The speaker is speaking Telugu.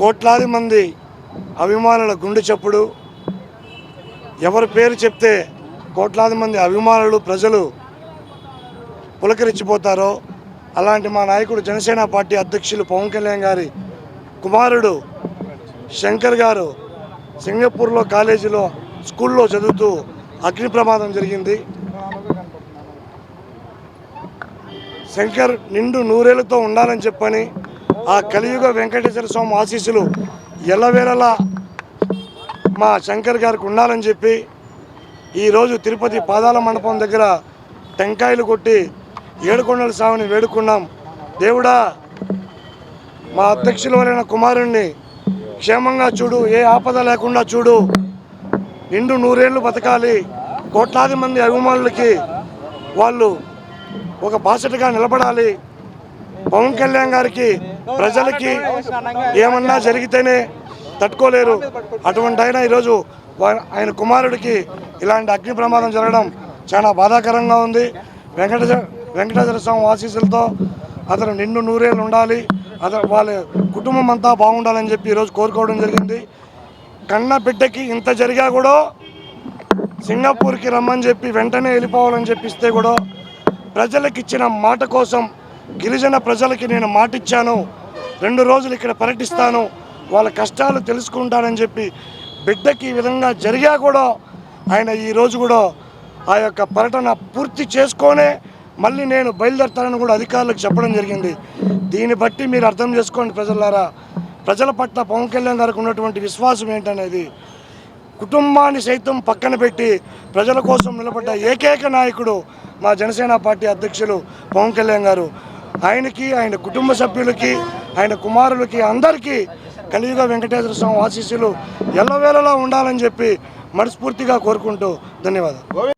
కోట్లాది మంది అభిమానుల గుండె చప్పుడు, ఎవరి పేరు చెప్తే కోట్లాది మంది అభిమానులు ప్రజలు పులకరించిపోతారో అలాంటి మా నాయకుడు జనసేన పార్టీ అధ్యక్షులు పవన్ కళ్యాణ్ గారి కుమారుడు శంకర్ గారు సింగపూర్లో కాలేజీలో స్కూల్లో చదువుతూ అగ్ని ప్రమాదం జరిగింది. శంకర్ నిండు నూరేళ్లతో ఉండాలని చెప్పని ఆ కలియుగ వెంకటేశ్వర స్వామి ఆశీస్సులు ఎల్లవేళలా మా శంకర్ గారికి ఉండాలని చెప్పి ఈరోజు తిరుపతి పాదాల మండపం దగ్గర టెంకాయలు కొట్టి ఏడుకొండల స్వామిని వేడుకున్నాం. దేవుడా, మా అధ్యక్షులైన కుమారుణ్ణి క్షేమంగా చూడు, ఏ ఆపద లేకుండా చూడు, నిండు నూరేళ్లు బతకాలి, కోట్లాది మంది అభిమానులకి వాళ్ళు ఒక బాసటగా నిలబడాలి. పవన్ కళ్యాణ్ గారికి ప్రజలకి ఏమన్నా జరిగితేనే తట్టుకోలేరు. అటువంటి ఆయన ఈరోజు ఆయన కుమారుడికి ఇలాంటి అగ్ని ప్రమాదం జరగడం చాలా బాధాకరంగా ఉంది. వెంకటేశ్వర స్వామి ఆశీస్సులతో అతను నిండు నూరేళ్ళు ఉండాలి, వాళ్ళ కుటుంబం అంతా బాగుండాలని చెప్పి ఈరోజు కోరుకోవడం జరిగింది. కన్న బిడ్డకి ఇంత జరిగా కూడా సింగపూర్కి రమ్మని చెప్పి వెంటనే వెళ్ళిపోవాలని చెప్పిస్తే కూడా ప్రజలకు ఇచ్చిన మాట కోసం గిరిజన ప్రజలకి నేను మాట ఇచ్చాను, 2 రోజులు ఇక్కడ పర్యటిస్తాను, వాళ్ళ కష్టాలు తెలుసుకుంటానని చెప్పి బిడ్డకి ఈ విధంగా జరిగా కూడా ఆయన ఈరోజు కూడా ఆ యొక్క పర్యటన పూర్తి చేసుకొనే మళ్ళీ నేను బయలుదేరుతానని కూడా అధికారులకు చెప్పడం జరిగింది. దీన్ని బట్టి మీరు అర్థం చేసుకోండి ప్రజలారా, ప్రజల పట్ల పవన్ కళ్యాణ్ గారికి ఉన్నటువంటి విశ్వాసం ఏంటనేది. కుటుంబాన్ని సైతం పక్కన పెట్టి ప్రజల కోసం నిలబడ్డ ఏకైక నాయకుడు మా జనసేన పార్టీ అధ్యక్షులు పవన్ కళ్యాణ్ గారు. ఆయనకి, ఆయన కుటుంబ సభ్యులకి, ఆయన కుమారులకి అందరికీ కలియుగ వెంకటేశ్వర స్వామి ఆశీస్సులు ఎల్లవేళలా ఉండాలని చెప్పి మనస్ఫూర్తిగా కోరుకుంటూ ధన్యవాదాలు.